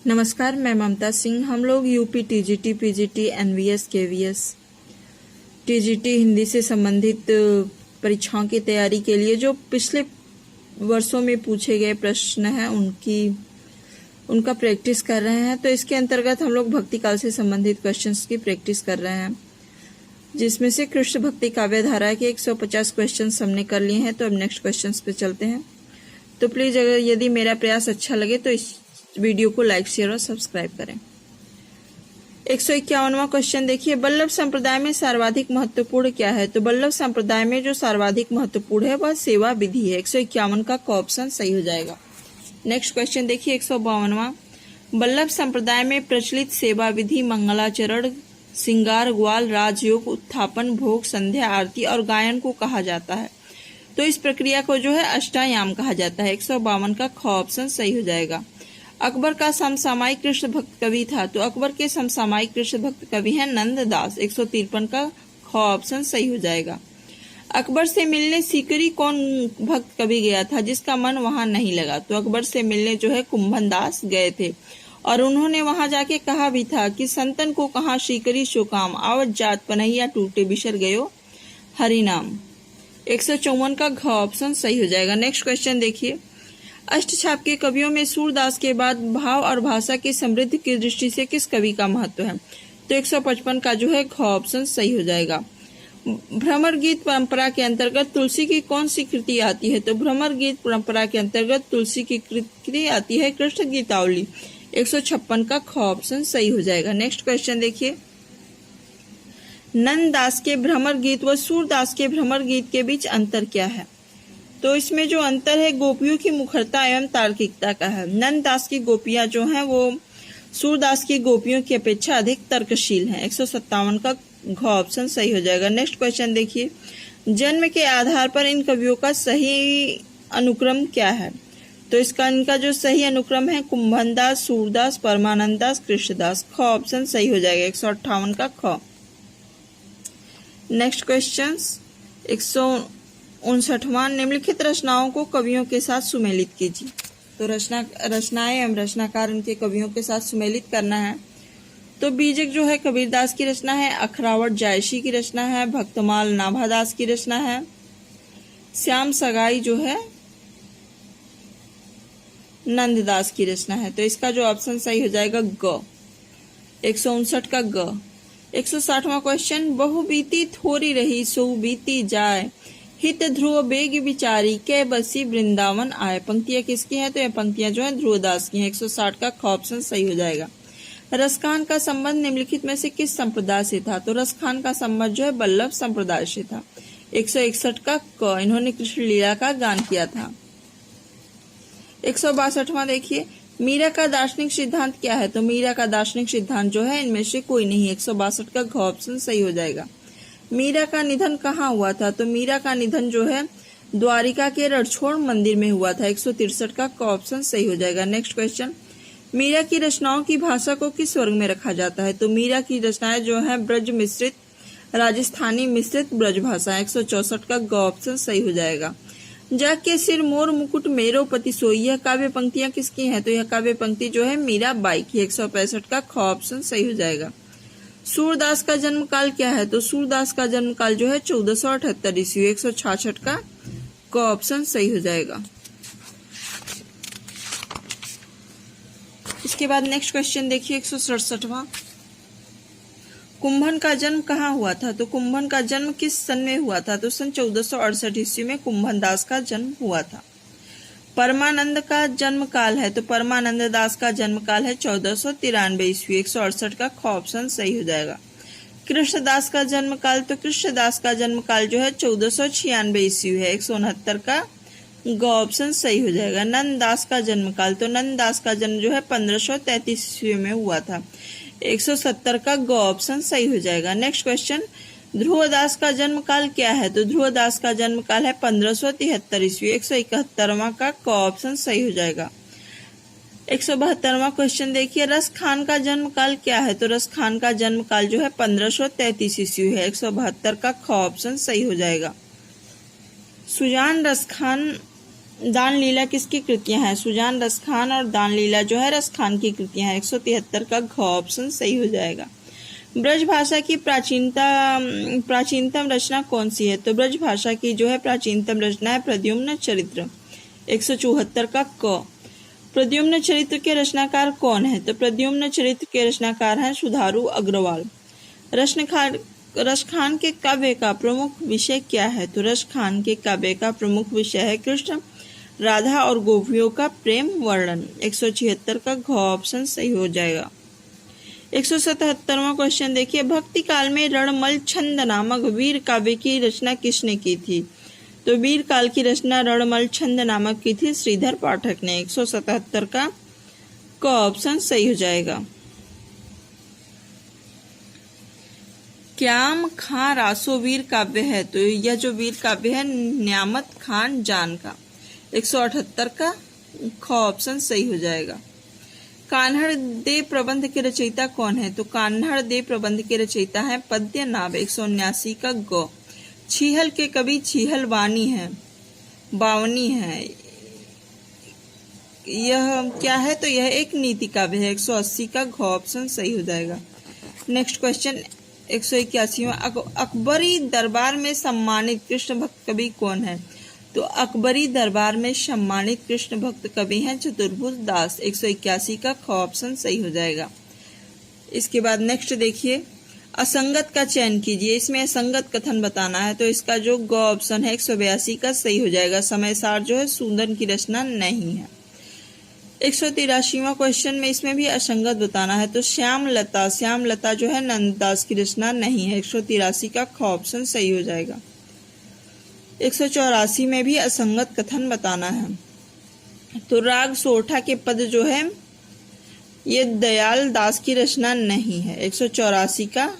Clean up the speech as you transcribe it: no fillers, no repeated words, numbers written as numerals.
नमस्कार, मैं ममता सिंह। हम लोग UP TGT, PGT, NVS, KVS, TGT Hindi से संबंधित परीक्षाओं की तैयारी के लिए जो पिछले वर्षों में पूछे गए प्रश्न हैं उनका प्रैक्टिस कर रहे हैं। तो इसके अंतर्गत हम लोग भक्ति काल से संबंधित क्वेश्चंस की प्रैक्टिस कर रहे हैं, जिसमें से कृष्ण भक्ति काव्य धारा के 150 क्वेश्चंस हमने कर लिए हैं। तो अब नेक्स्ट क्वेश्चंस पे चलते हैं। तो प्लीज अगर यदि मेरा प्रयास अच्छा लगे तो इस वीडियो को लाइक, शेयर और सब्सक्राइब करें। 151वां क्वेश्चन देखिए, बल्लभ संप्रदाय में सर्वाधिक महत्वपूर्ण क्या है? तो बल्लभ संप्रदाय में जो सर्वाधिक महत्वपूर्ण है वह सेवा विधि है। 151 का ऑप्शन सही हो जाएगा। नेक्स्ट क्वेश्चन देखिए 152वां, बल्लभ संप्रदाय में प्रचलित सेवा विधि मंगलाचरण, श्रृंगार, ग्वाल, राजयोग, उत्थापन, भोग, संध्या, आरती और गायन को कहा जाता है। तो इस प्रक्रिया को जो है अष्टायाम कहा जाता है। 152 का ऑप्शन सही हो जाएगा। अकबर का समसामयिक कृष्ण भक्त कवि था। तो अकबर के समसामयिक कृष्ण भक्त कवि हैं नंददास। 153 का ऑप्शन सही हो जाएगा। अकबर से मिलने सीकरी कौन भक्त कवि गया था जिसका मन वहां नहीं लगा? तो अकबर से मिलने जो है कुंभन दास गए थे और उन्होंने वहां जाके कहा भी था कि संतन को कहा सीकरी सो काम, आवत जात पनहिया टूटे बिसर गयो हरिनाम। 154 का ऑप्शन सही हो जाएगा। नेक्स्ट क्वेश्चन देखिए, अष्टछाप के कवियों में सूरदास के बाद भाव और भाषा की समृद्धि की दृष्टि से किस कवि का महत्व है? तो 155 का जो है ऑप्शन सही हो जाएगा। भ्रमर गीत परंपरा के अंतर्गत तुलसी की कौन सी कृति आती है? तो भ्रमर गीत परंपरा के अंतर्गत तुलसी की कृति आती है कृष्ण गीतावली। 156 का ऑप्शन सही हो जाएगा। नेक्स्ट क्वेश्चन देखिए, नंददास के भ्रमर गीत व सूरदास के भ्रमर गीत के बीच अंतर क्या है? तो इसमें जो अंतर है गोपियों की मुखरता एवं तार्किकता का है। नंददास की गोपियां जो हैं वो सूरदास की गोपियों की अपेक्षा अधिक तर्कशील हैं। 157 का ऑप्शन सही हो जाएगा। नेक्स्ट क्वेश्चन देखिए, जन्म के आधार पर इन कवियों का सही अनुक्रम क्या है? तो इनका जो सही अनुक्रम है कुंभन दास, सूरदास, परमानंद दास, कृष्णदास। ऑप्शन सही हो जाएगा। 158 का नेक्स्ट क्वेश्चन 159वां, निम्नलिखित रचनाओं को कवियों के साथ सुमेलित कीजिए। तो रचनाएं एवं रचनाकार इनके कवियों के साथ सुमेलित करना है। तो बीजक जो है कबीरदास की रचना है, अखरावट जायसी की रचना है, भक्तमाल नाभादास की रचना है, श्याम सगाई जो है नंददास की रचना है। तो इसका जो ऑप्शन सही हो जाएगा ग। 159 का ग। 160वां क्वेश्चन, बहु बीती थोड़ी रही सो बीती जाए, हित ध्रुव बेग विचारी के बसी वृंदावन आए। पंक्तियां किसकी है? तो यह पंक्तियां जो है ध्रुवदास की हैं। 160 का ऑप्शन सही हो जाएगा। रसखान का संबंध निम्नलिखित में से किस संप्रदाय से था? तो रसखान का संबंध जो है बल्लभ संप्रदाय से था। 161 का क, इन्होंने कृष्ण लीला का गान किया था। 162वां देखिए, मीरा का दार्शनिक सिद्धांत क्या है? तो मीरा का दार्शनिक सिद्धांत जो है इनमें से कोई नहीं। 162 का ऑप्शन सही हो जाएगा। मीरा का निधन कहाँ हुआ था? तो मीरा का निधन जो है द्वारिका के रणछोड़ मंदिर में हुआ था। 163 का ऑप्शन सही हो जाएगा। नेक्स्ट क्वेश्चन, मीरा की रचनाओं की भाषा को किस वर्ग में रखा जाता है? तो मीरा की रचनाएं जो है ब्रज मिश्रित, राजस्थानी मिश्रित ब्रज भाषा। 164 का ऑप्शन सही हो जाएगा। जग के सिर मोर मुकुट मेरो पति सोई, यह काव्य पंक्तियां किसकी हैं? तो यह काव्य पंक्ति जो है मीरा बाई की। 165 का ऑप्शन सही हो जाएगा। सूरदास का जन्म काल क्या है? तो सूरदास का जन्म काल जो है 1478 ईस्वी। 166 का ऑप्शन सही हो जाएगा। इसके बाद नेक्स्ट क्वेश्चन देखिए 167वां, कुंभन का जन्म कहाँ हुआ था? तो कुंभन का जन्म किस सन में हुआ था? तो सन 1468 ईस्वी में कुंभन दास का जन्म हुआ था। परमानंद का जन्म काल है? तो परमानंद दास का जन्म काल है 1493 ईस्वी। 168 का ऑप्शन सही हो जाएगा। कृष्णदास का जन्म काल? तो कृष्णदास का जन्म काल जो है 1496 ईस्वी है। 169 का ऑप्शन सही हो जाएगा। नंददास का जन्म काल? तो नंददास का जन्म जो है 1533 ईस्वी में हुआ था। 170 का ऑप्शन सही हो जाएगा। नेक्स्ट क्वेश्चन, ध्रुवदास का जन्म काल क्या है? तो ध्रुवदास का जन्म काल है 1573 ईस्वी। 171वां का ऑप्शन सही हो जाएगा। 172वां क्वेश्चन देखिए, रसखान का जन्म काल क्या है? तो रसखान का जन्म काल जो है 1533 ईस्वी है। 172 का ऑप्शन सही हो जाएगा। सुजान रसखान दान लीला किसकी कृतियां हैं? सुजान रसखान और दान लीला जो है रसखान की कृतियां हैं। 173 का घ ऑप्शन सही हो जाएगा। ब्रज भाषा की प्राचीनतम रचना कौन सी है? तो ब्रज भाषा की जो है प्राचीनतम रचना है प्रद्युम्न चरित्र। 174 का क। प्रद्युम्न चरित्र के रचनाकार कौन है? तो प्रद्युम्न चरित्र के रचनाकार हैं सुधारू अग्रवाल। रसखान के काव्य का प्रमुख विषय क्या है? तो रसखान के काव्य का प्रमुख विषय है कृष्ण राधा और गोपियों का प्रेम वर्णन। 176 का घ ऑप्शन सही हो जाएगा। 177वां क्वेश्चन देखिए, भक्ति काल में रणमल छंद नामक वीर काव्य की रचना किसने की थी? तो वीर काल की रचना रणमल छंद नामक की थी श्रीधर पाठक ने। 177 का क ऑप्शन सही हो जाएगा। क्याम खां रासो वीर काव्य है, तो यह जो वीर काव्य है न्यामत खान जान का। 178 का ख ऑप्शन सही हो जाएगा। कान्हड़ दे प्रबंध के रचयिता कौन है? तो कान्हड़ दे प्रबंध के रचयिता है पद्यनाभ। 179 का ग। छीहल के कवि छीहल बावनी है। यह क्या है? तो यह एक नीति काव्य है। 180 का घ ऑप्शन सही हो जाएगा। नेक्स्ट क्वेश्चन 181वां, अकबरी दरबार में सम्मानित कृष्ण भक्त कवि कौन है? तो अकबरी दरबार में सम्मानित कृष्ण भक्त कवि हैं चतुर्भुज दास। 181 का ख ऑप्शन सही हो जाएगा। इसके बाद नेक्स्ट देखिए, असंगत का चयन कीजिए। इसमें असंगत कथन बताना है, तो इसका जो ग ऑप्शन है 182 का सही हो जाएगा। समय सार जो है सूदन की रचना नहीं है। 183वां क्वेश्चन में इसमें भी असंगत बताना है, तो श्याम लता जो है नंददास की रचना नहीं है। 183 का ख ऑप्शन सही हो जाएगा। 184 में भी असंगत कथन बताना है, तो राग सोरठा के पद जो है ये दयाल दास की रचना नहीं है। 184 का